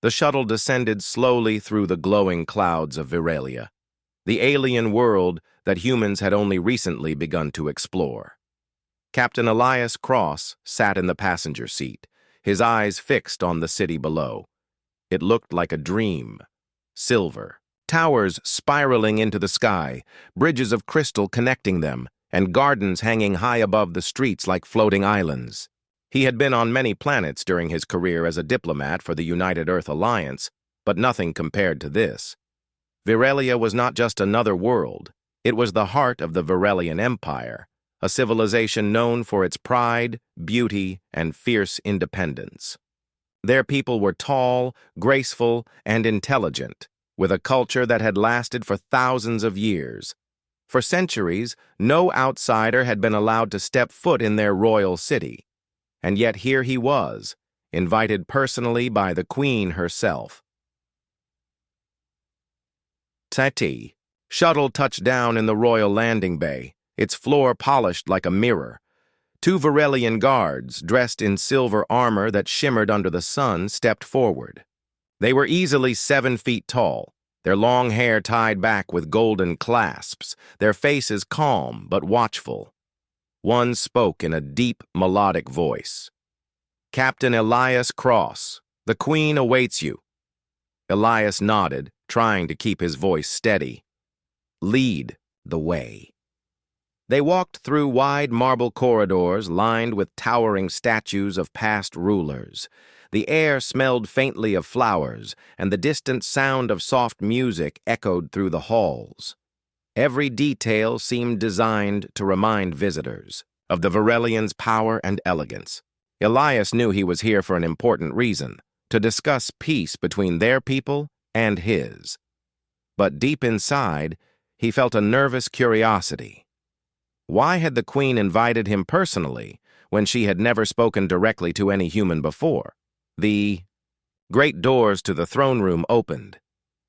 The shuttle descended slowly through the glowing clouds of Viralia, the alien world that humans had only recently begun to explore. Captain Elias Cross sat in the passenger seat, his eyes fixed on the city below. It looked like a dream. Silver, towers spiraling into the sky, bridges of crystal connecting them, and gardens hanging high above the streets like floating islands. He had been on many planets during his career as a diplomat for the United Earth Alliance, but nothing compared to this. Viralia was not just another world. It was the heart of the Virelian Empire, a civilization known for its pride, beauty, and fierce independence. Their people were tall, graceful, and intelligent, with a culture that had lasted for thousands of years. For centuries, no outsider had been allowed to step foot in their royal city. And yet here he was, invited personally by the Queen herself. Scifi. Shuttle touched down in the royal landing bay, its floor polished like a mirror. Two Virelian guards, dressed in silver armor that shimmered under the sun, stepped forward. They were easily 7 feet tall, their long hair tied back with golden clasps, their faces calm but watchful. One spoke in a deep, melodic voice. "Captain Elias Cross, the Queen awaits you." Elias nodded, trying to keep his voice steady. "Lead the way." They walked through wide marble corridors lined with towering statues of past rulers. The air smelled faintly of flowers, and the distant sound of soft music echoed through the halls. Every detail seemed designed to remind visitors of the Virelians' power and elegance. Elias knew he was here for an important reason, to discuss peace between their people and his. But deep inside, he felt a nervous curiosity. Why had the Queen invited him personally when she had never spoken directly to any human before? The great doors to the throne room opened.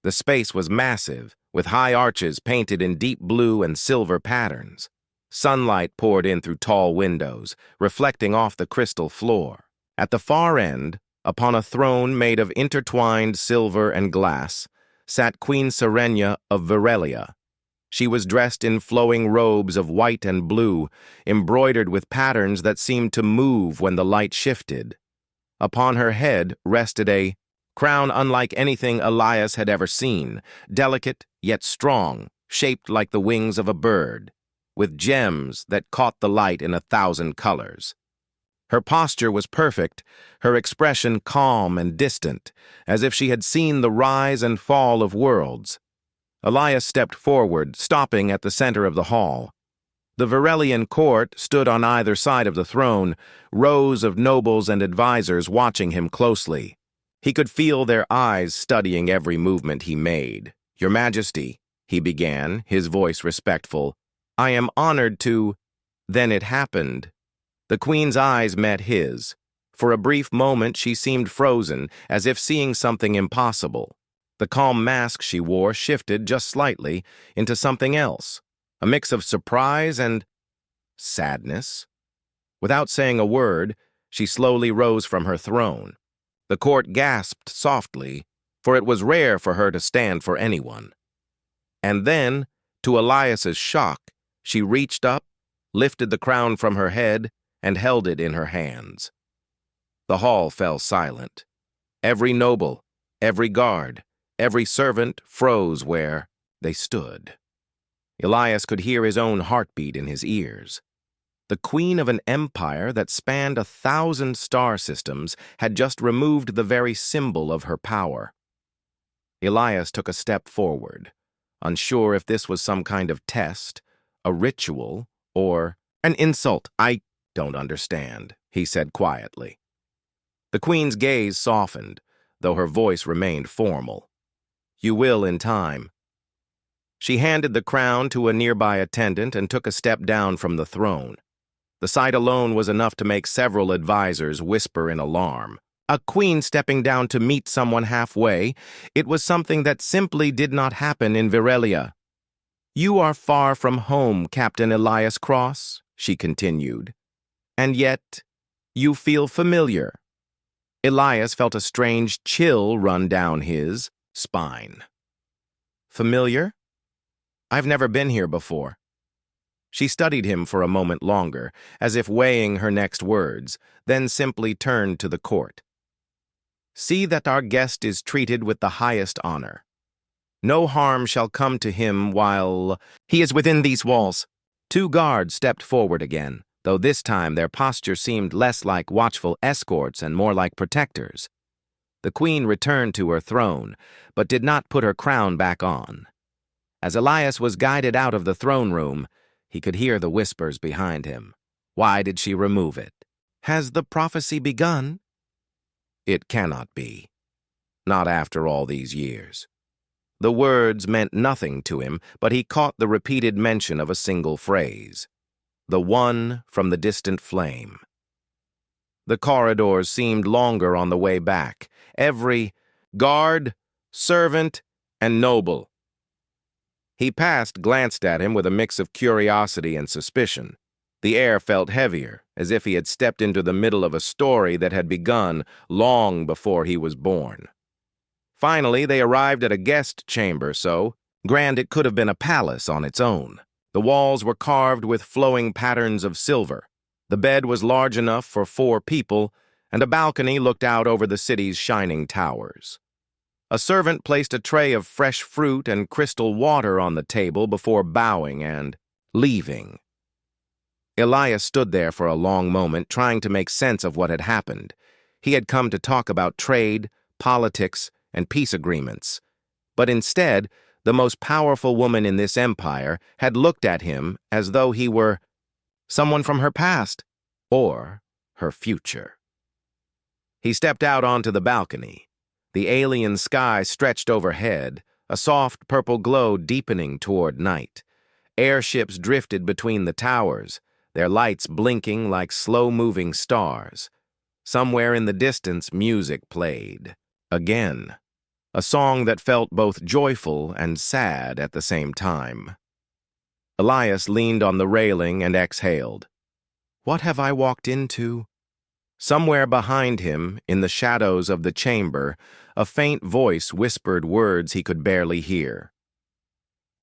The space was massive, with high arches painted in deep blue and silver patterns. Sunlight poured in through tall windows, reflecting off the crystal floor. At the far end, upon a throne made of intertwined silver and glass, sat Queen Serenia of Virelia. She was dressed in flowing robes of white and blue, embroidered with patterns that seemed to move when the light shifted. Upon her head rested a crown unlike anything Elias had ever seen, delicate yet strong, shaped like the wings of a bird, with gems that caught the light in 1,000 colors. Her posture was perfect, her expression calm and distant, as if she had seen the rise and fall of worlds. Elias stepped forward, stopping at the center of the hall. The Virelian court stood on either side of the throne, rows of nobles and advisors watching him closely. He could feel their eyes studying every movement he made. "Your Majesty," he began, his voice respectful, "I am honored to—" Then it happened. The Queen's eyes met his. For a brief moment she seemed frozen, as if seeing something impossible. The calm mask she wore shifted just slightly into something else, a mix of surprise and sadness. Without saying a word, she slowly rose from her throne. The court gasped softly, for it was rare for her to stand for anyone. And then, to Elias's shock, she reached up, lifted the crown from her head, and held it in her hands. The hall fell silent. Every noble, every guard, every servant froze where they stood. Elias could hear his own heartbeat in his ears. The queen of an empire that spanned 1,000 star systems had just removed the very symbol of her power. Elias took a step forward, unsure if this was some kind of test, a ritual, or an insult. "I don't understand," he said quietly. The queen's gaze softened, though her voice remained formal. "You will in time." She handed the crown to a nearby attendant and took a step down from the throne. The sight alone was enough to make several advisors whisper in alarm. A queen stepping down to meet someone halfway, it was something that simply did not happen in Virelia. "You are far from home, Captain Elias Cross," she continued. "And yet, you feel familiar." Elias felt a strange chill run down his spine. Familiar? I've never been here before. She studied him for a moment longer, as if weighing her next words, then simply turned to the court. See that our guest is treated with the highest honor. No harm shall come to him while he is within these walls. 2 guards stepped forward again, though this time their posture seemed less like watchful escorts and more like protectors. The queen returned to her throne, but did not put her crown back on. As Elias was guided out of the throne room, he could hear the whispers behind him. Why did she remove it? Has the prophecy begun? It cannot be. Not after all these years. The words meant nothing to him, but he caught the repeated mention of a single phrase. The one from the distant flame. The corridors seemed longer on the way back. Every guard, servant, and noble. He glanced at him with a mix of curiosity and suspicion. The air felt heavier, as if he had stepped into the middle of a story that had begun long before he was born. Finally, they arrived at a guest chamber so grand it could have been a palace on its own. The walls were carved with flowing patterns of silver. The bed was large enough for 4 people, and a balcony looked out over the city's shining towers. A servant placed a tray of fresh fruit and crystal water on the table before bowing and leaving. Elias stood there for a long moment, trying to make sense of what had happened. He had come to talk about trade, politics, and peace agreements. But instead, the most powerful woman in this empire had looked at him as though he were someone from her past or her future. He stepped out onto the balcony. The alien sky stretched overhead, a soft purple glow deepening toward night. Airships drifted between the towers, their lights blinking like slow-moving stars. Somewhere in the distance, music played. Again. A song that felt both joyful and sad at the same time. Elias leaned on the railing and exhaled. What have I walked into? Somewhere behind him, in the shadows of the chamber, a faint voice whispered words he could barely hear.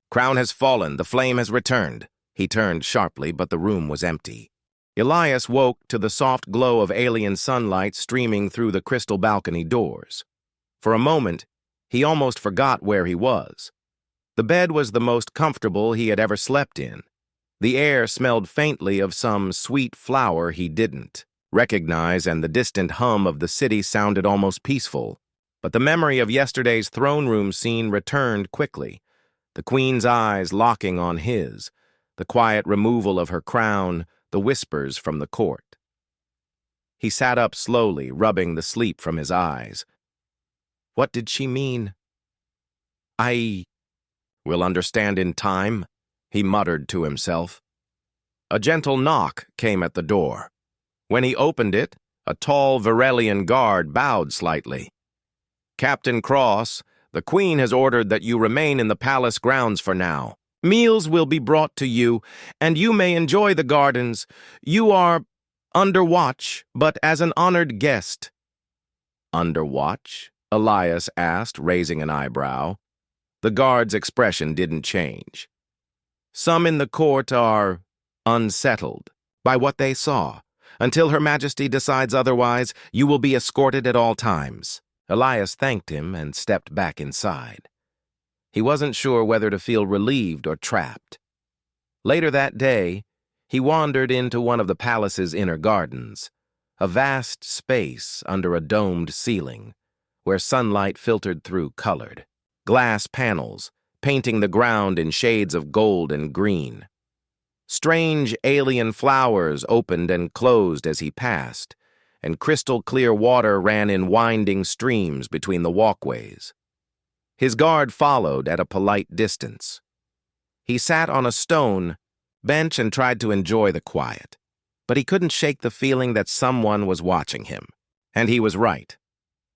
Crown has fallen, the flame has returned. He turned sharply, but the room was empty. Elias woke to the soft glow of alien sunlight streaming through the crystal balcony doors. For a moment, he almost forgot where he was. The bed was the most comfortable he had ever slept in. The air smelled faintly of some sweet flower he didn't recognize, and the distant hum of the city sounded almost peaceful. But the memory of yesterday's throne room scene returned quickly, the queen's eyes locking on his, the quiet removal of her crown, the whispers from the court. He sat up slowly, rubbing the sleep from his eyes. What did she mean? I will understand in time, he muttered to himself. A gentle knock came at the door. When he opened it, a tall Varelian guard bowed slightly. Captain Cross, the Queen has ordered that you remain in the palace grounds for now. Meals will be brought to you, and you may enjoy the gardens. You are under watch, but as an honored guest. Under watch? Elias asked, raising an eyebrow. The guard's expression didn't change. Some in the court are unsettled by what they saw. Until Her Majesty decides otherwise, you will be escorted at all times. Elias thanked him and stepped back inside. He wasn't sure whether to feel relieved or trapped. Later that day, he wandered into one of the palace's inner gardens, a vast space under a domed ceiling, where sunlight filtered through colored glass panels, painting the ground in shades of gold and green. Strange alien flowers opened and closed as he passed, and crystal-clear water ran in winding streams between the walkways. His guard followed at a polite distance. He sat on a stone bench and tried to enjoy the quiet, but he couldn't shake the feeling that someone was watching him. And he was right.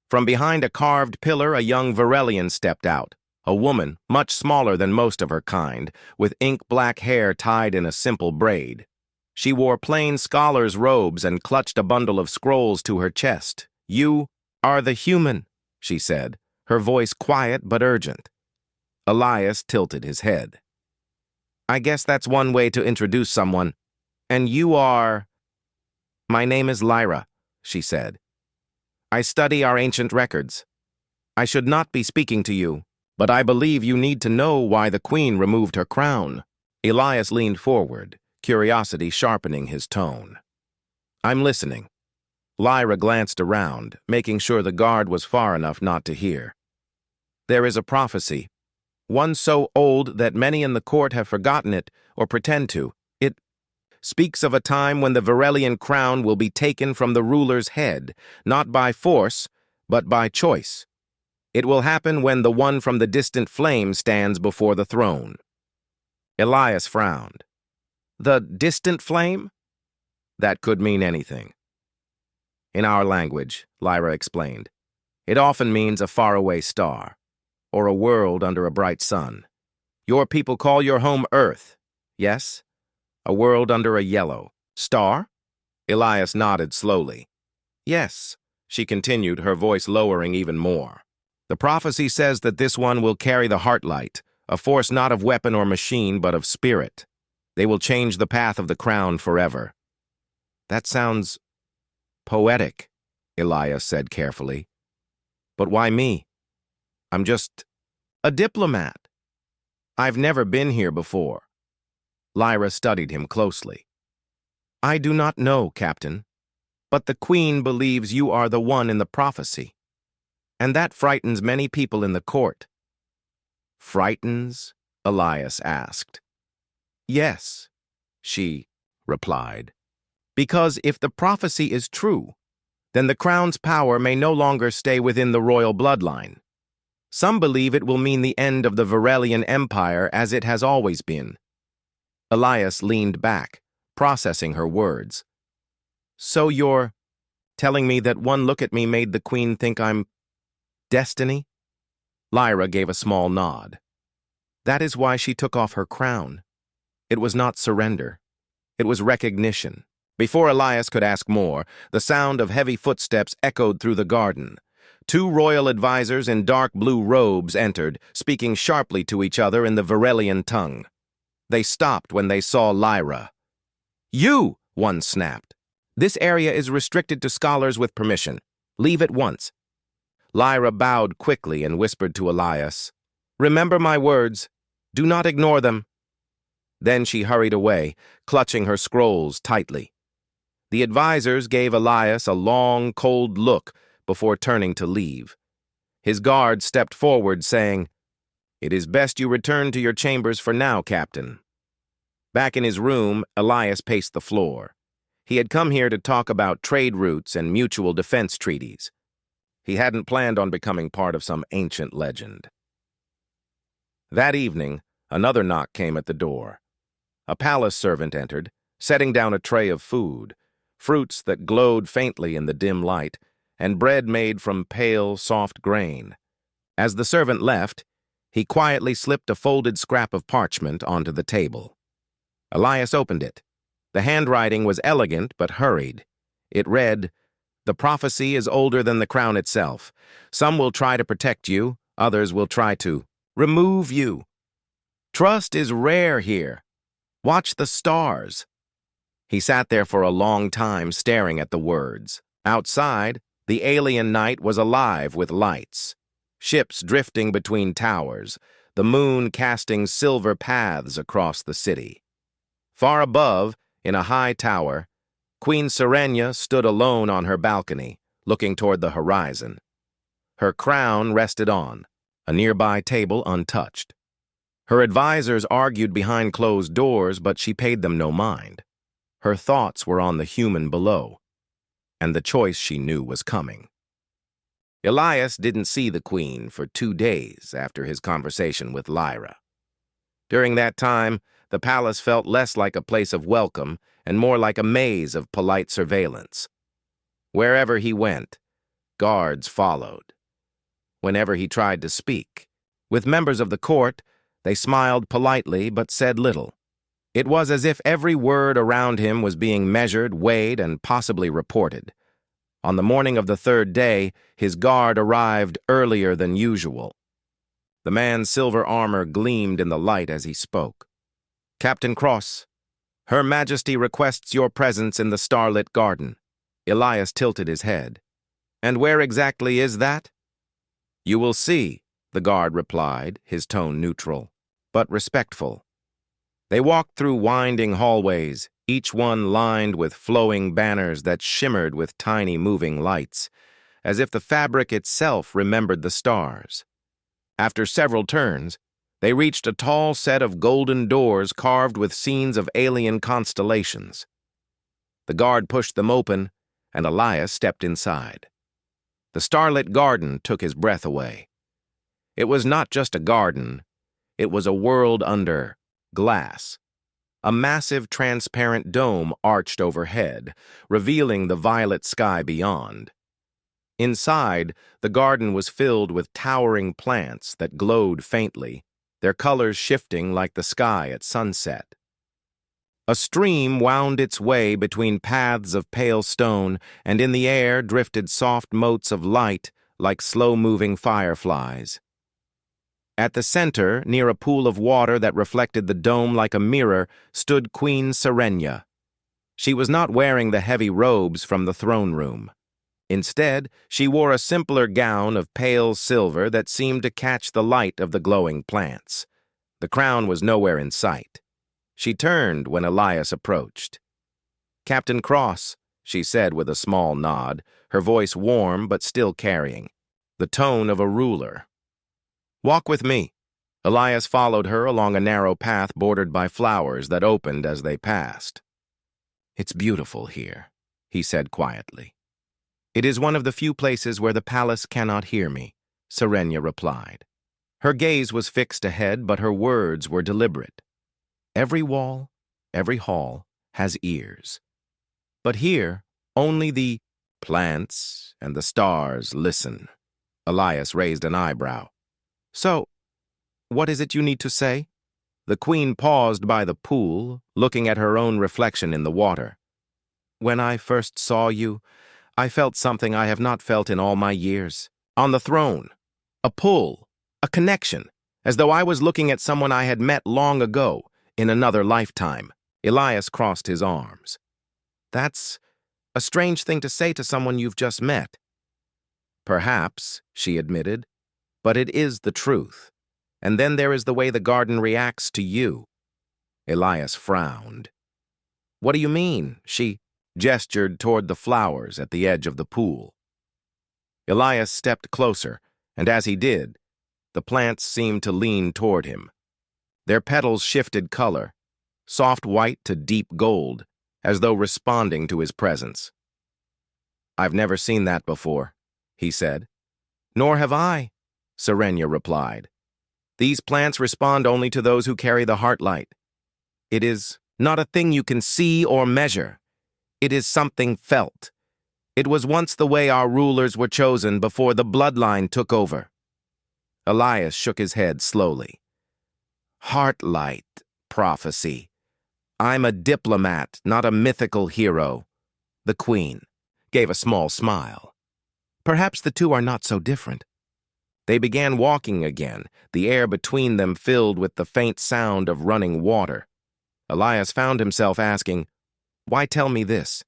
From behind a carved pillar, a young Varelian stepped out, a woman much smaller than most of her kind, with ink-black hair tied in a simple braid. She wore plain scholar's robes and clutched a bundle of scrolls to her chest. You are the human, she said, her voice quiet but urgent. Elias tilted his head. I guess that's one way to introduce someone. And you are... My name is Lyra, she said. I study our ancient records. I should not be speaking to you, but I believe you need to know why the queen removed her crown. Elias leaned forward, curiosity sharpening his tone. I'm listening. Lyra glanced around, making sure the guard was far enough not to hear. There is a prophecy, one so old that many in the court have forgotten it or pretend to. It speaks of a time when the Varelian crown will be taken from the ruler's head, not by force, but by choice. It will happen when the one from the distant flame stands before the throne. Elias frowned. The distant flame? That could mean anything. In our language, Lyra explained, it often means a faraway star, or a world under a bright sun. Your people call your home Earth, yes? A world under a yellow star? Elias nodded slowly. Yes, she continued, her voice lowering even more. The prophecy says that this one will carry the Heartlight, a force not of weapon or machine, but of spirit. They will change the path of the crown forever. That sounds poetic, Elias said carefully. But why me? I'm just a diplomat. I've never been here before. Lyra studied him closely. I do not know, Captain, but the Queen believes you are the one in the prophecy. And that frightens many people in the court. Frightens? Elias asked. Yes, she replied. Because if the prophecy is true, then the crown's power may no longer stay within the royal bloodline. Some believe it will mean the end of the Varelian Empire as it has always been. Elias leaned back, processing her words. So you're telling me that one look at me made the Queen think I'm destiny? Lyra gave a small nod. That is why she took off her crown. It was not surrender. It was recognition. Before Elias could ask more, the sound of heavy footsteps echoed through the garden. 2 royal advisors in dark blue robes entered, speaking sharply to each other in the Varelian tongue. They stopped when they saw Lyra. You, one snapped. This area is restricted to scholars with permission. Leave at once. Lyra bowed quickly and whispered to Elias, Remember my words. Do not ignore them. Then she hurried away, clutching her scrolls tightly. The advisors gave Elias a long, cold look before turning to leave. His guard stepped forward, saying, It is best you return to your chambers for now, Captain. Back in his room, Elias paced the floor. He had come here to talk about trade routes and mutual defense treaties. He hadn't planned on becoming part of some ancient legend. That evening, another knock came at the door. A palace servant entered, setting down a tray of food, fruits that glowed faintly in the dim light, and bread made from pale, soft grain. As the servant left, he quietly slipped a folded scrap of parchment onto the table. Elias opened it. The handwriting was elegant but hurried. It read, The prophecy is older than the crown itself. Some will try to protect you, others will try to remove you. Trust is rare here. Watch the stars. He sat there for a long time staring at the words. Outside, the alien night was alive with lights. Ships drifting between towers, the moon casting silver paths across the city. Far above, in a high tower, Queen Serenia stood alone on her balcony, looking toward the horizon. Her crown rested on, a nearby table untouched. Her advisors argued behind closed doors, but she paid them no mind. Her thoughts were on the human below, and the choice she knew was coming. Elias didn't see the Queen for 2 days after his conversation with Lyra. During that time, the palace felt less like a place of welcome and more like a maze of polite surveillance. Wherever he went, guards followed. Whenever he tried to speak, with members of the court, they smiled politely but said little. It was as if every word around him was being measured, weighed, and possibly reported. On the morning of the third day, his guard arrived earlier than usual. The man's silver armor gleamed in the light as he spoke. "Captain Cross, Her Majesty requests your presence in the starlit garden." Elias tilted his head. "And where exactly is that?" "You will see," the guard replied, his tone neutral, but respectful. They walked through winding hallways, each one lined with flowing banners that shimmered with tiny moving lights, as if the fabric itself remembered the stars. After several turns, they reached a tall set of golden doors carved with scenes of alien constellations. The guard pushed them open, and Elias stepped inside. The starlit garden took his breath away. It was not just a garden, it was a world under glass. A massive transparent dome arched overhead, revealing the violet sky beyond. Inside, the garden was filled with towering plants that glowed faintly, their colors shifting like the sky at sunset. A stream wound its way between paths of pale stone, and in the air drifted soft motes of light like slow-moving fireflies. At the center, near a pool of water that reflected the dome like a mirror, stood Queen Serenia. She was not wearing the heavy robes from the throne room. Instead, she wore a simpler gown of pale silver that seemed to catch the light of the glowing plants. The crown was nowhere in sight. She turned when Elias approached. "Captain Cross," she said with a small nod, her voice warm but still carrying the tone of a ruler. "Walk with me." Elias followed her along a narrow path bordered by flowers that opened as they passed. "It's beautiful here," he said quietly. "It is one of the few places where the palace cannot hear me," Serenia replied. Her gaze was fixed ahead, but her words were deliberate. "Every wall, every hall has ears. But here, only the plants and the stars listen." Elias raised an eyebrow. "So, what is it you need to say?" The queen paused by the pool, looking at her own reflection in the water. "When I first saw you, I felt something I have not felt in all my years. On the throne. A pull, a connection, as though I was looking at someone I had met long ago, in another lifetime." Elias crossed his arms. "That's a strange thing to say to someone you've just met." "Perhaps," she admitted, "but it is the truth. And then there is the way the garden reacts to you." Elias frowned. "What do you mean?" She gestured toward the flowers at the edge of the pool. Elias stepped closer, and as he did, the plants seemed to lean toward him. Their petals shifted color, soft white to deep gold, as though responding to his presence. "I've never seen that before," he said. "Nor have I," Serenia replied. "These plants respond only to those who carry the heart light. It is not a thing you can see or measure. It is something felt. It was once the way our rulers were chosen before the bloodline took over." Elias shook his head slowly. "Heartlight prophecy. I'm a diplomat, not a mythical hero." The queen gave a small smile. "Perhaps the two are not so different." They began walking again, the air between them filled with the faint sound of running water. Elias found himself asking, "Why tell me this?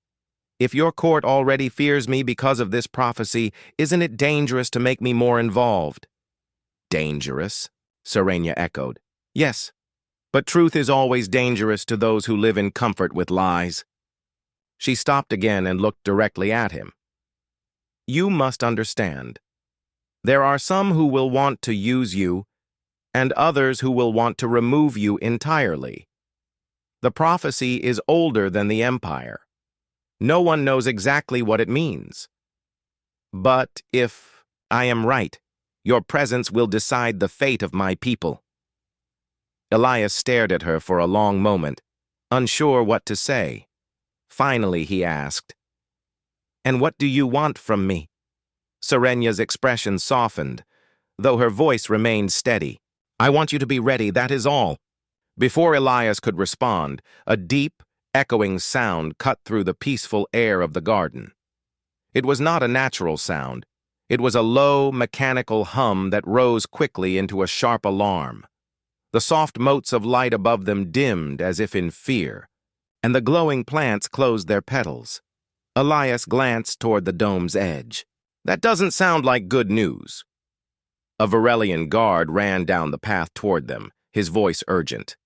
If your court already fears me because of this prophecy, isn't it dangerous to make me more involved?" "Dangerous?" Serenia echoed. "Yes, but truth is always dangerous to those who live in comfort with lies." She stopped again and looked directly at him. "You must understand. There are some who will want to use you, and others who will want to remove you entirely. The prophecy is older than the empire. No one knows exactly what it means. But if I am right, your presence will decide the fate of my people." Elias stared at her for a long moment, unsure what to say. Finally, he asked, "And what do you want from me?" Serenia's expression softened, though her voice remained steady. "I want you to be ready, that is all." Before Elias could respond, a deep, echoing sound cut through the peaceful air of the garden. It was not a natural sound. It was a low, mechanical hum that rose quickly into a sharp alarm. The soft motes of light above them dimmed as if in fear, and the glowing plants closed their petals. Elias glanced toward the dome's edge. That doesn't sound like good news. A Varelian guard ran down the path toward them, his voice urgent.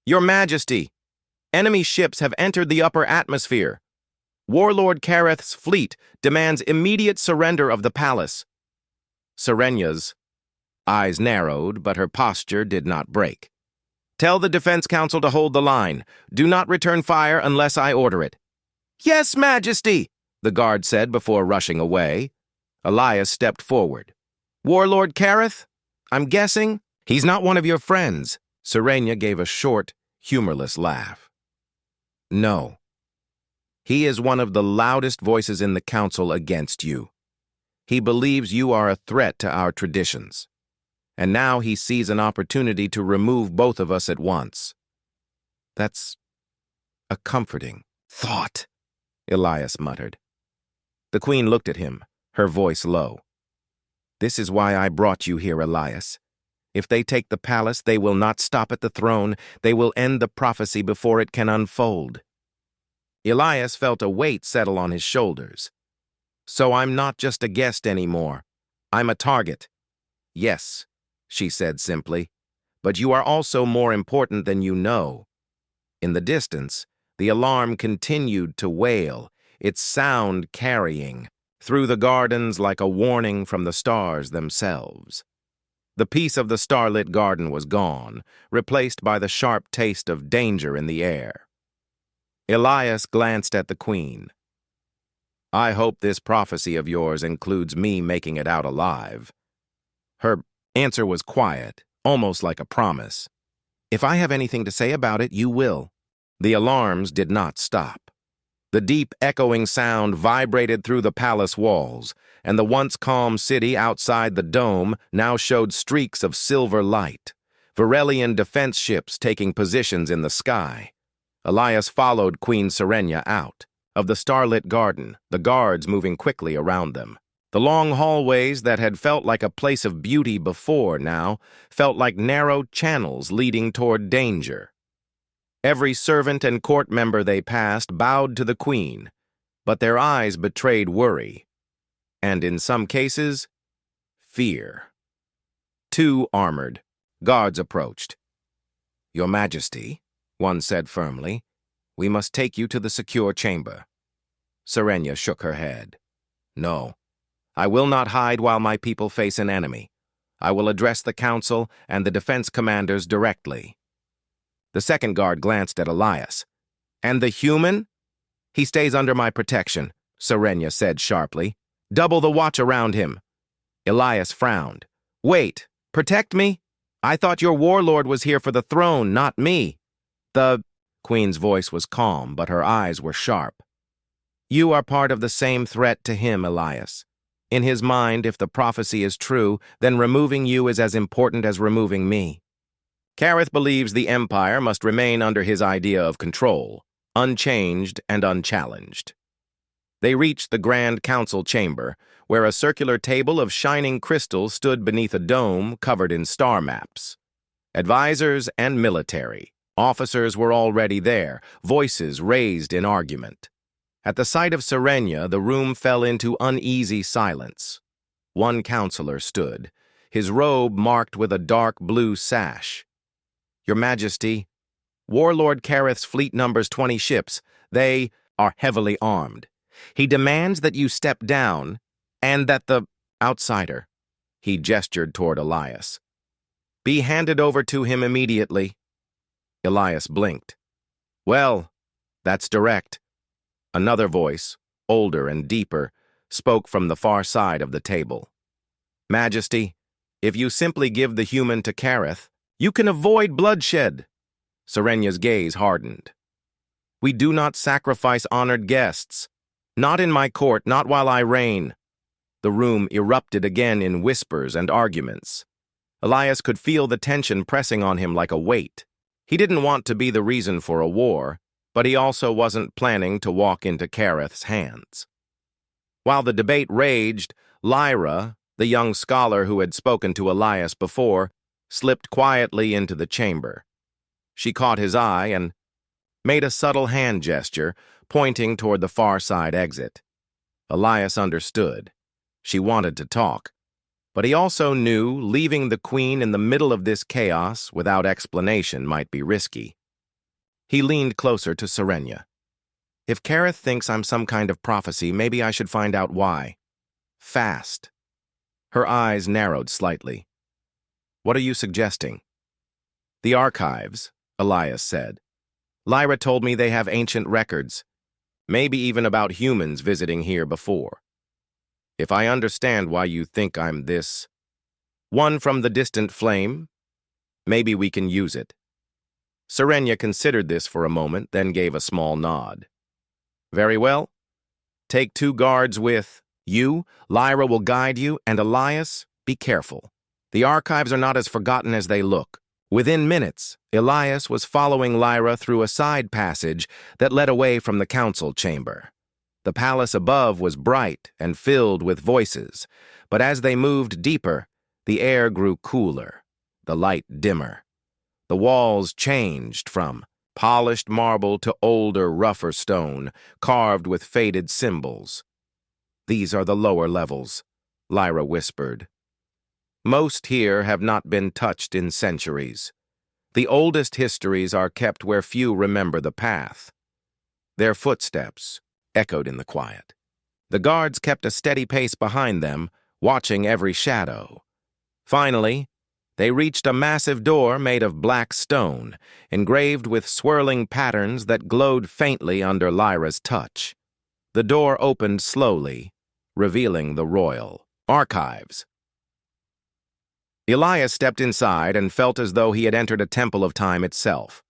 Your Majesty, enemy ships have entered the upper atmosphere. Warlord Kareth's fleet demands immediate surrender of the palace. Serenya's eyes narrowed, but her posture did not break. Tell the Defense Council to hold the line. Do not return fire unless I order it. Yes, Majesty, the guard said before rushing away. Elias stepped forward. Warlord Kareth? I'm guessing? He's not one of your friends. Serenya gave a short, humorless laugh. No. He is one of the loudest voices in the council against you. He believes you are a threat to our traditions. And now he sees an opportunity to remove both of us at once. That's a comforting thought, Elias muttered. The queen looked at him, her voice low. This is why I brought you here, Elias. If they take the palace, they will not stop at the throne. They will end the prophecy before it can unfold. Elias felt a weight settle on his shoulders. So I'm not just a guest anymore. I'm a target. Yes, she said simply, but you are also more important than you know. In the distance, the alarm continued to wail, its sound carrying through the gardens like a warning from the stars themselves. The peace of the starlit garden was gone, replaced by the sharp taste of danger in the air. Elias glanced at the queen. I hope this prophecy of yours includes me making it out alive. Her answer was quiet, almost like a promise. If I have anything to say about it, you will. The alarms did not stop. The deep, echoing sound vibrated through the palace walls, and the once calm city outside the dome now showed streaks of silver light, Varelian defense ships taking positions in the sky. Elias followed Queen Serenya out of the starlit garden, the guards moving quickly around them. The long hallways that had felt like a place of beauty before now felt like narrow channels leading toward danger. Every servant and court member they passed bowed to the queen, but their eyes betrayed worry, and in some cases, fear. 2 armored guards approached. Your Majesty, one said firmly, we must take you to the secure chamber. Serenya shook her head. No, I will not hide while my people face an enemy. I will address the council and the defense commanders directly. The second guard glanced at Elias. And the human? He stays under my protection, Serenya said sharply. Double the watch around him. Elias frowned. Wait, protect me? I thought your warlord was here for the throne, not me. The queen's voice was calm, but her eyes were sharp. You are part of the same threat to him, Elias. In his mind, if the prophecy is true, then removing you is as important as removing me. Kareth believes the Empire must remain under his idea of control, unchanged and unchallenged. They reached the Grand Council chamber, where a circular table of shining crystal stood beneath a dome covered in star maps. Advisors and military officers were already there, voices raised in argument. At the sight of Serenya, the room fell into uneasy silence. One counselor stood, his robe marked with a dark blue sash. Your Majesty, Warlord Kareth's fleet numbers 20 ships. They are heavily armed. He demands that you step down and that the outsider, he gestured toward Elias, be handed over to him immediately. Elias blinked. Well, that's direct. Another voice, older and deeper, spoke from the far side of the table. Majesty, if you simply give the human to Kareth, you can avoid bloodshed. Serenya's gaze hardened. We do not sacrifice honored guests. Not in my court, not while I reign. The room erupted again in whispers and arguments. Elias could feel the tension pressing on him like a weight. He didn't want to be the reason for a war, but he also wasn't planning to walk into Kareth's hands. While the debate raged, Lyra, the young scholar who had spoken to Elias before, slipped quietly into the chamber. She caught his eye and made a subtle hand gesture, pointing toward the far side exit. Elias understood. She wanted to talk, but he also knew leaving the queen in the middle of this chaos without explanation might be risky. He leaned closer to Serenia. If Kareth thinks I'm some kind of prophecy, maybe I should find out why. Fast. Her eyes narrowed slightly. What are you suggesting? The archives, Elias said. Lyra told me they have ancient records, maybe even about humans visiting here before. If I understand why you think I'm this, one from the distant flame, maybe we can use it. Serenia considered this for a moment, then gave a small nod. Very well. Take 2 guards with you. Lyra will guide you, and Elias, be careful. The archives are not as forgotten as they look. Within minutes, Elias was following Lyra through a side passage that led away from the council chamber. The palace above was bright and filled with voices, but as they moved deeper, the air grew cooler, the light dimmer. The walls changed from polished marble to older, rougher stone, carved with faded symbols. These are the lower levels, Lyra whispered. Most here have not been touched in centuries. The oldest histories are kept where few remember the path. Their footsteps echoed in the quiet. The guards kept a steady pace behind them, watching every shadow. Finally, they reached a massive door made of black stone, engraved with swirling patterns that glowed faintly under Lyra's touch. The door opened slowly, revealing the royal archives. Elias stepped inside and felt as though he had entered a temple of time itself.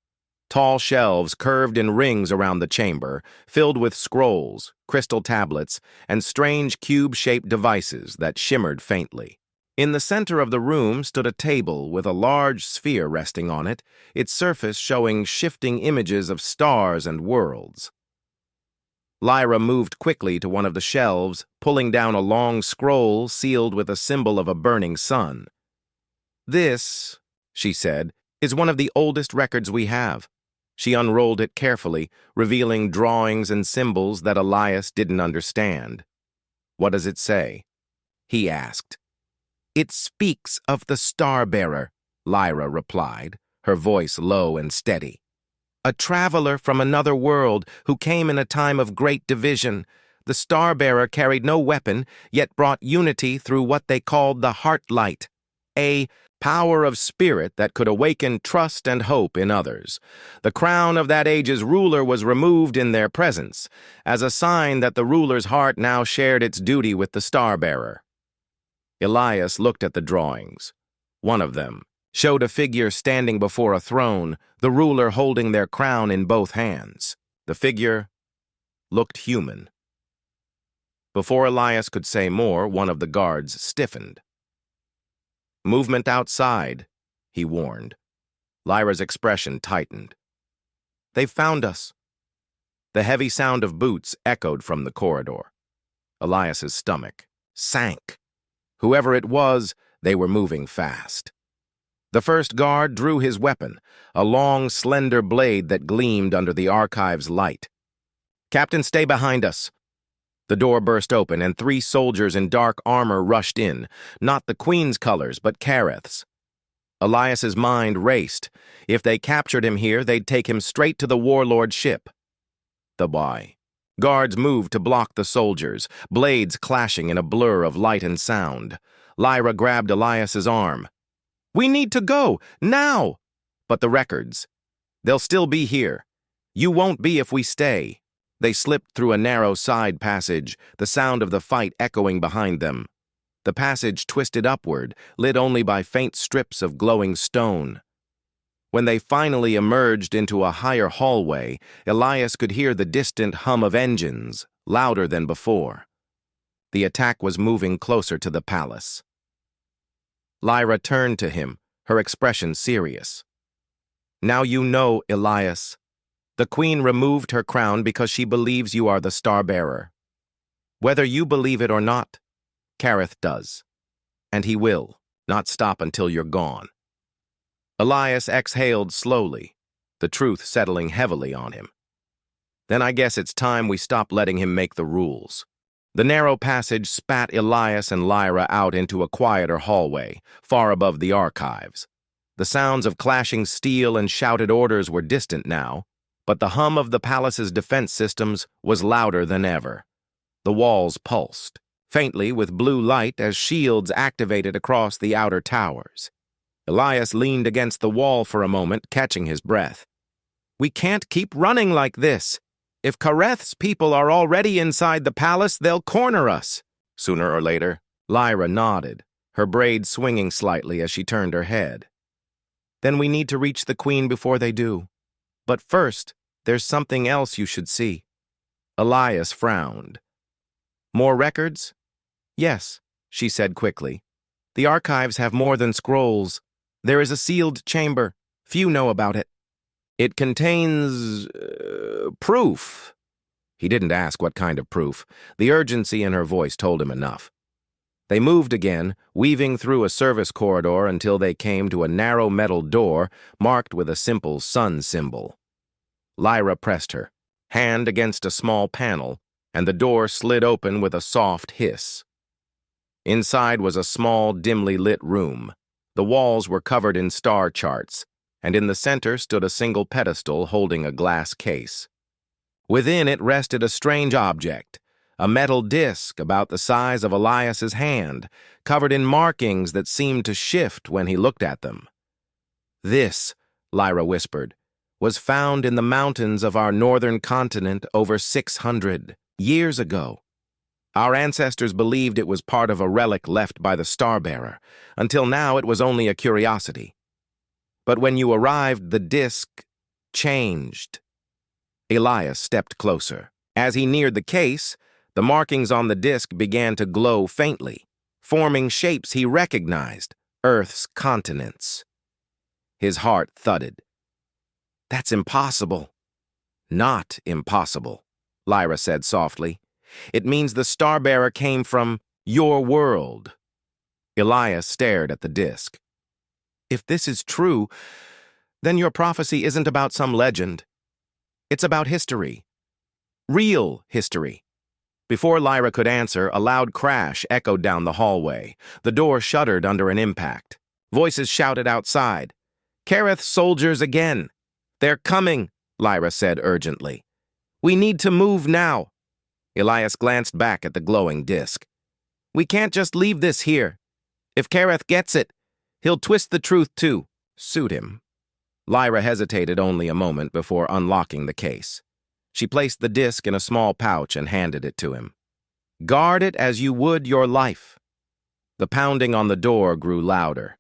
Tall shelves curved in rings around the chamber, filled with scrolls, crystal tablets, and strange cube-shaped devices that shimmered faintly. In the center of the room stood a table with a large sphere resting on it, its surface showing shifting images of stars and worlds. Lyra moved quickly to one of the shelves, pulling down a long scroll sealed with a symbol of a burning sun. This, she said, is one of the oldest records we have. She unrolled it carefully, revealing drawings and symbols that Elias didn't understand. What does it say? He asked. It speaks of the Star-Bearer, Lyra replied, her voice low and steady. A traveler from another world who came in a time of great division. The Star-Bearer carried no weapon, yet brought unity through what they called the Heartlight, a power of spirit that could awaken trust and hope in others. The crown of that age's ruler was removed in their presence, as a sign that the ruler's heart now shared its duty with the Star-Bearer. Elias looked at the drawings. One of them showed a figure standing before a throne, the ruler holding their crown in both hands. The figure looked human. Before Elias could say more, one of the guards stiffened. Movement outside, he warned. Lyra's expression tightened. They've found us. The heavy sound of boots echoed from the corridor. Elias's stomach sank. Whoever it was, they were moving fast. The first guard drew his weapon, a long, slender blade that gleamed under the archive's light. Captain, stay behind us. The door burst open, and 3 soldiers in dark armor rushed in, not the Queen's colors, but Kareth's. Elias's mind raced. If they captured him here, they'd take him straight to the warlord's ship. The boy. Guards moved to block the soldiers, blades clashing in a blur of light and sound. Lyra grabbed Elias's arm. We need to go, now! But the records. They'll still be here. You won't be if we stay. They slipped through a narrow side passage, the sound of the fight echoing behind them. The passage twisted upward, lit only by faint strips of glowing stone. When they finally emerged into a higher hallway, Elias could hear the distant hum of engines, louder than before. The attack was moving closer to the palace. Lyra turned to him, her expression serious. Now you know, Elias. The Queen removed her crown because she believes you are the Star-Bearer. Whether you believe it or not, Kareth does. And he will not stop until you're gone. Elias exhaled slowly, the truth settling heavily on him. Then I guess it's time we stop letting him make the rules. The narrow passage spat Elias and Lyra out into a quieter hallway, far above the archives. The sounds of clashing steel and shouted orders were distant now, but the hum of the palace's defense systems was louder than ever. The walls pulsed, faintly with blue light as shields activated across the outer towers. Elias leaned against the wall for a moment, catching his breath. We can't keep running like this. If Kareth's people are already inside the palace, they'll corner us. Sooner or later, Lyra nodded, her braids swinging slightly as she turned her head. Then we need to reach the queen before they do. But first, there's something else you should see. Elias frowned. More records? Yes, she said quickly. The archives have more than scrolls. There is a sealed chamber. Few know about it. It contains proof. He didn't ask what kind of proof. The urgency in her voice told him enough. They moved again, weaving through a service corridor until they came to a narrow metal door marked with a simple sun symbol. Lyra pressed her hand against a small panel, and the door slid open with a soft hiss. Inside was a small, dimly lit room. The walls were covered in star charts, and in the center stood a single pedestal holding a glass case. Within it rested a strange object, a metal disc about the size of Elias's hand, covered in markings that seemed to shift when he looked at them. This, Lyra whispered, was found in the mountains of our northern continent over 600 years ago. Our ancestors believed it was part of a relic left by the Starbearer. Until now, it was only a curiosity. But when you arrived, the disc changed. Elias stepped closer. As he neared the case, the markings on the disc began to glow faintly, forming shapes he recognized, Earth's continents. His heart thudded. That's impossible. Not impossible, Lyra said softly. It means the Starbearer came from your world. Elias stared at the disc. If this is true, then your prophecy isn't about some legend. It's about history. Real history. Before Lyra could answer, a loud crash echoed down the hallway. The door shuddered under an impact. Voices shouted outside. Kareth's soldiers again. They're coming, Lyra said urgently. We need to move now. Elias glanced back at the glowing disc. We can't just leave this here. If Kareth gets it, he'll twist the truth to suit him. Lyra hesitated only a moment before unlocking the case. She placed the disc in a small pouch and handed it to him. Guard it as you would your life. The pounding on the door grew louder.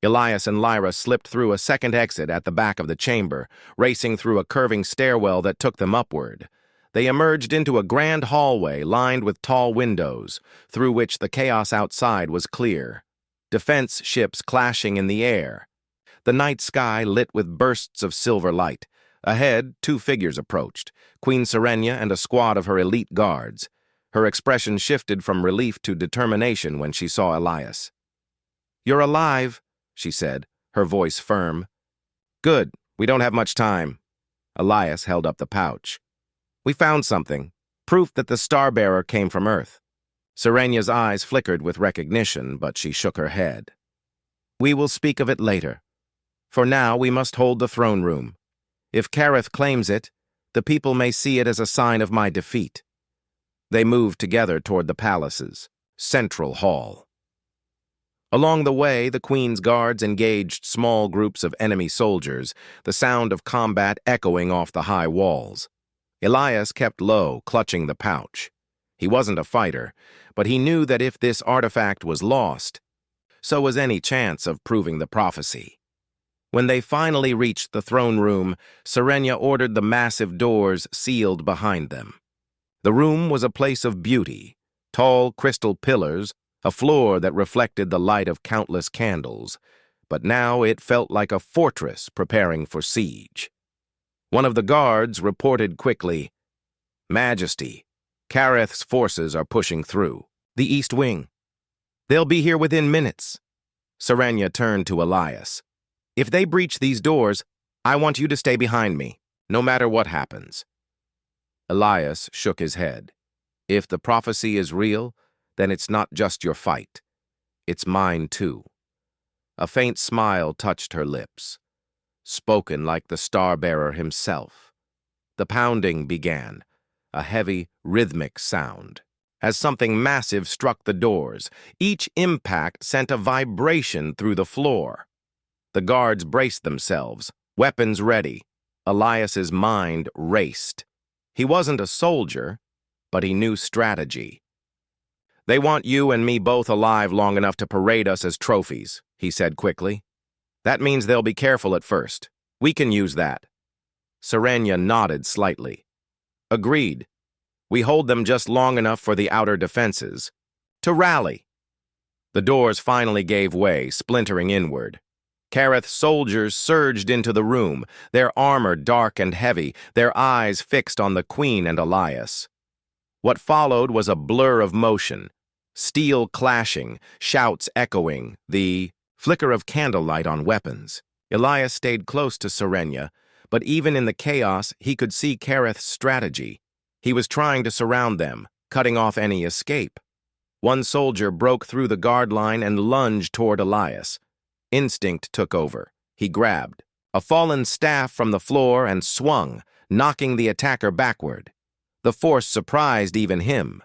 Elias and Lyra slipped through a second exit at the back of the chamber, racing through a curving stairwell that took them upward. They emerged into a grand hallway lined with tall windows, through which the chaos outside was clear. Defense ships clashing in the air. The night sky lit with bursts of silver light. Ahead, two figures approached, Queen Serenia and a squad of her elite guards. Her expression shifted from relief to determination when she saw Elias. You're alive, she said, her voice firm. Good, we don't have much time. Elias held up the pouch. We found something, proof that the Starbearer came from Earth. Serenia's eyes flickered with recognition, but she shook her head. We will speak of it later. For now, we must hold the throne room. If Kareth claims it, the people may see it as a sign of my defeat. They moved together toward the palace's central hall. Along the way, the Queen's guards engaged small groups of enemy soldiers, the sound of combat echoing off the high walls. Elias kept low, clutching the pouch. He wasn't a fighter, but he knew that if this artifact was lost, so was any chance of proving the prophecy. When they finally reached the throne room, Serenia ordered the massive doors sealed behind them. The room was a place of beauty, tall crystal pillars, a floor that reflected the light of countless candles, but now it felt like a fortress preparing for siege. One of the guards reported quickly, Majesty, Kareth's forces are pushing through. The East Wing. They'll be here within minutes. Serenya turned to Elias. If they breach these doors, I want you to stay behind me, no matter what happens. Elias shook his head. If the prophecy is real, then it's not just your fight. It's mine too. A faint smile touched her lips, spoken like the star-bearer himself. The pounding began, a heavy, rhythmic sound. As something massive struck the doors, each impact sent a vibration through the floor. The guards braced themselves, weapons ready. Elias's mind raced. He wasn't a soldier, but he knew strategy. They want you and me both alive long enough to parade us as trophies, he said quickly. That means they'll be careful at first. We can use that. Serenya nodded slightly. Agreed. We hold them just long enough for the outer defenses to rally. The doors finally gave way, splintering inward. Kareth's soldiers surged into the room, their armor dark and heavy, their eyes fixed on the Queen and Elias. What followed was a blur of motion, steel clashing, shouts echoing, the flicker of candlelight on weapons. Elias stayed close to Serenya, but even in the chaos, he could see Kareth's strategy. He was trying to surround them, cutting off any escape. One soldier broke through the guard line and lunged toward Elias. Instinct took over. He grabbed a fallen staff from the floor and swung, knocking the attacker backward. The force surprised even him.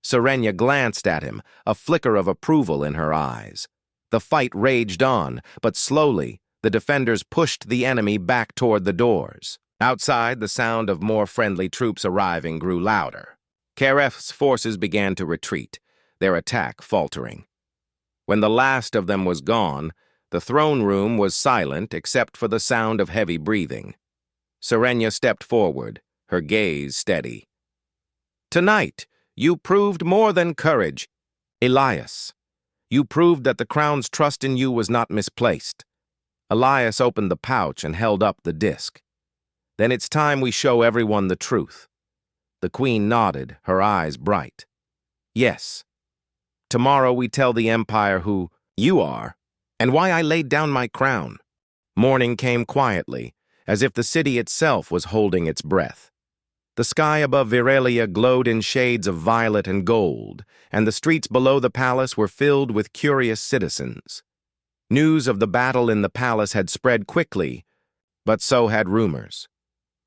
Serenya glanced at him, a flicker of approval in her eyes. The fight raged on, but slowly, the defenders pushed the enemy back toward the doors. Outside, the sound of more friendly troops arriving grew louder. Kareth's forces began to retreat, their attack faltering. When the last of them was gone, the throne room was silent except for the sound of heavy breathing. Serenya stepped forward, her gaze steady. Tonight, you proved more than courage, Elias. You proved that the crown's trust in you was not misplaced. Elias opened the pouch and held up the disc. Then it's time we show everyone the truth. The Queen nodded, her eyes bright. Yes. Tomorrow we tell the Empire who you are and why I laid down my crown. Morning came quietly, as if the city itself was holding its breath. The sky above Veralia glowed in shades of violet and gold, and the streets below the palace were filled with curious citizens. News of the battle in the palace had spread quickly, but so had rumors.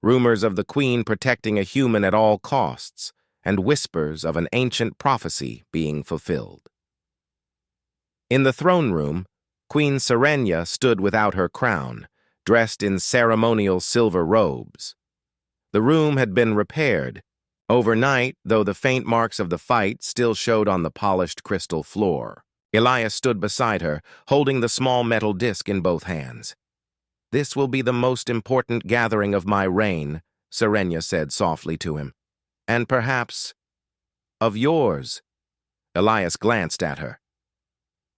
Rumors of the Queen protecting a human at all costs, and whispers of an ancient prophecy being fulfilled. In the throne room, Queen Serenya stood without her crown, dressed in ceremonial silver robes. The room had been repaired. Overnight, though the faint marks of the fight still showed on the polished crystal floor. Elias stood beside her, holding the small metal disc in both hands. This will be the most important gathering of my reign, Serenya said softly to him. And perhaps of yours. Elias glanced at her.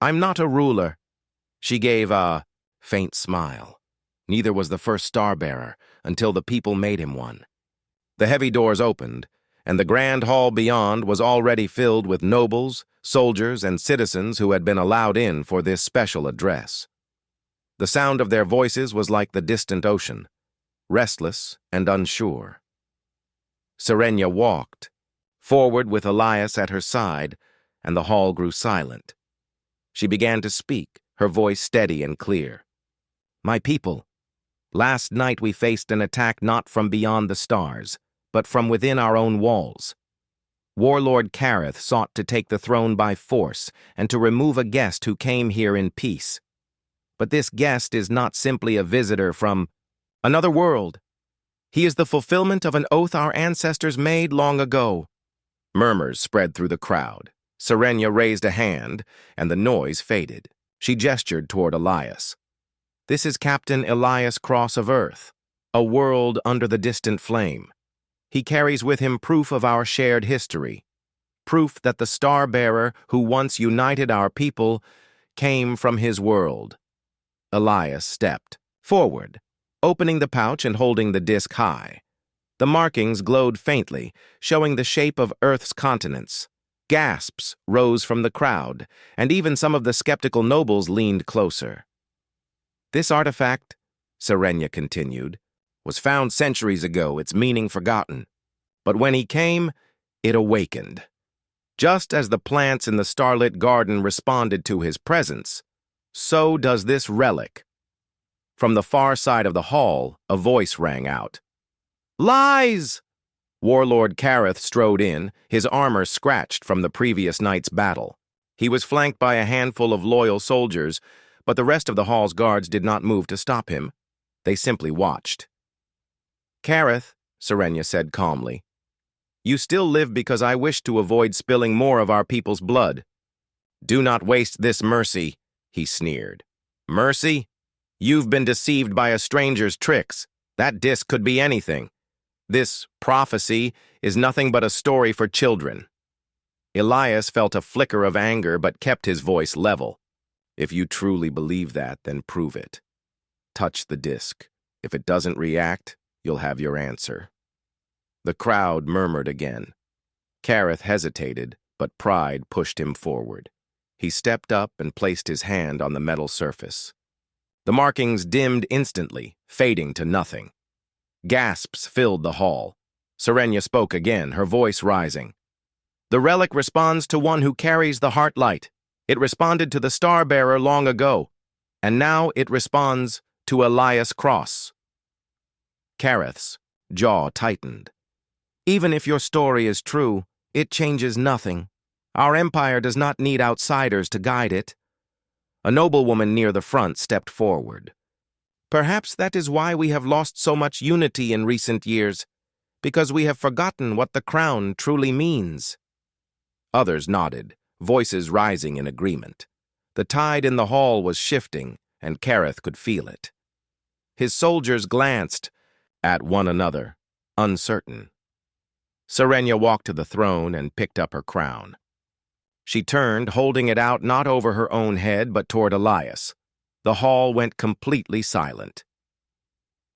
I'm not a ruler. She gave a faint smile. Neither was the first star-bearer until the people made him one. The heavy doors opened, and the grand hall beyond was already filled with nobles, soldiers, and citizens who had been allowed in for this special address. The sound of their voices was like the distant ocean, restless and unsure. Serenya walked, forward with Elias at her side, and the hall grew silent. She began to speak, her voice steady and clear. My people, last night we faced an attack not from beyond the stars, but from within our own walls. Warlord Kareth sought to take the throne by force and to remove a guest who came here in peace. But this guest is not simply a visitor from another world. He is the fulfillment of an oath our ancestors made long ago. Murmurs spread through the crowd. Serenya raised a hand, and the noise faded. She gestured toward Elias. This is Captain Elias Cross of Earth, a world under the distant flame. He carries with him proof of our shared history, proof that the star-bearer who once united our people came from his world. Elias stepped forward, opening the pouch and holding the disc high. The markings glowed faintly, showing the shape of Earth's continents. Gasps rose from the crowd, and even some of the skeptical nobles leaned closer. "This artifact," Serenia continued, "was found centuries ago, its meaning forgotten. But when he came, it awakened. Just as the plants in the starlit garden responded to his presence, so does this relic." From the far side of the hall, a voice rang out. "Lies!" Warlord Kareth strode in, his armor scratched from the previous night's battle. He was flanked by a handful of loyal soldiers, but the rest of the hall's guards did not move to stop him. They simply watched. "Kareth," Serenia said calmly, "you still live because I wish to avoid spilling more of our people's blood." "Do not waste this mercy," he sneered. "Mercy? You've been deceived by a stranger's tricks. That disc could be anything. This prophecy is nothing but a story for children." Elias felt a flicker of anger but kept his voice level. "If you truly believe that, then prove it. Touch the disc. If it doesn't react, you'll have your answer." The crowd murmured again. Kareth hesitated, but pride pushed him forward. He stepped up and placed his hand on the metal surface. The markings dimmed instantly, fading to nothing. Gasps filled the hall. Serenia spoke again, her voice rising. "The relic responds to one who carries the heart light. It responded to the star-bearer long ago, and now it responds to Elias Cross." Kareth's jaw tightened. "Even if your story is true, it changes nothing. Our empire does not need outsiders to guide it." A noblewoman near the front stepped forward. "Perhaps that is why we have lost so much unity in recent years, because we have forgotten what the crown truly means." Others nodded, voices rising in agreement. The tide in the hall was shifting, and Kareth could feel it. His soldiers glanced at one another, uncertain. Serenia walked to the throne and picked up her crown. She turned, holding it out not over her own head but toward Elias. The hall went completely silent.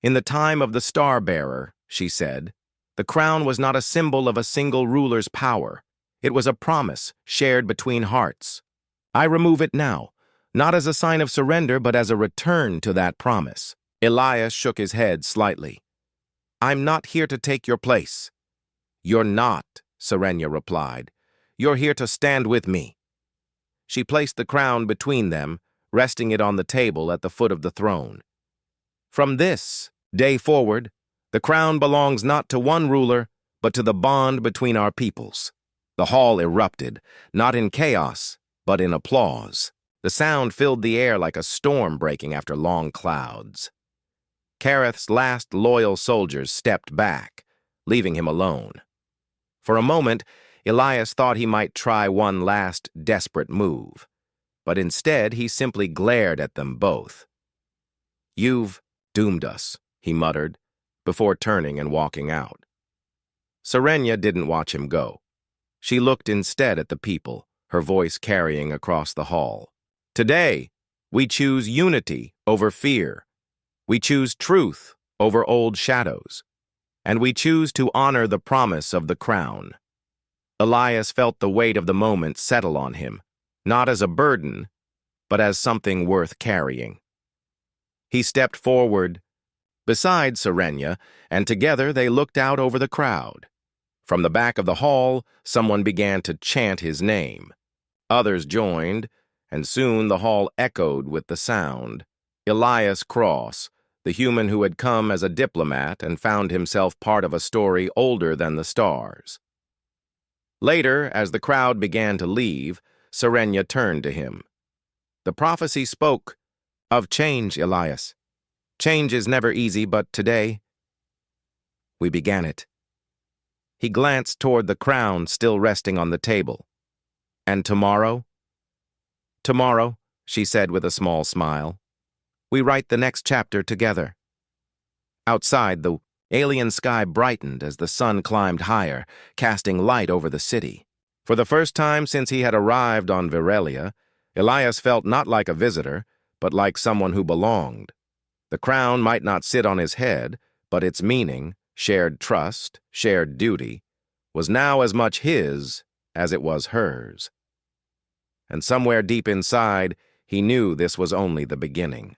"In the time of the Star-Bearer," she said, "the crown was not a symbol of a single ruler's power. It was a promise shared between hearts. I remove it now, not as a sign of surrender but as a return to that promise." Elias shook his head slightly. "I'm not here to take your place." "You're not," Serenia replied. "You're here to stand with me." She placed the crown between them, resting it on the table at the foot of the throne. "From this day forward, the crown belongs not to one ruler, but to the bond between our peoples." The hall erupted, not in chaos, but in applause. The sound filled the air like a storm breaking after long clouds. Kareth's last loyal soldiers stepped back, leaving him alone. For a moment, Elias thought he might try one last desperate move, but instead he simply glared at them both. "You've doomed us," he muttered, before turning and walking out. Serenia didn't watch him go. She looked instead at the people, her voice carrying across the hall. "Today, we choose unity over fear. We choose truth over old shadows. And we choose to honor the promise of the crown." Elias felt the weight of the moment settle on him, not as a burden, but as something worth carrying. He stepped forward beside Serenia, and together they looked out over the crowd. From the back of the hall, someone began to chant his name. Others joined, and soon the hall echoed with the sound. Elias Cross, the human who had come as a diplomat and found himself part of a story older than the stars. Later, as the crowd began to leave, Serenia turned to him. "The prophecy spoke of change, Elias. Change is never easy, but today, we began it." He glanced toward the crown still resting on the table. "And tomorrow?" "Tomorrow," she said with a small smile, "we write the next chapter together." Outside, the alien sky brightened as the sun climbed higher, casting light over the city. For the first time since he had arrived on Virelia, Elias felt not like a visitor, but like someone who belonged. The crown might not sit on his head, but its meaning shared trust, shared duty, was now as much his as it was hers. And somewhere deep inside, he knew this was only the beginning.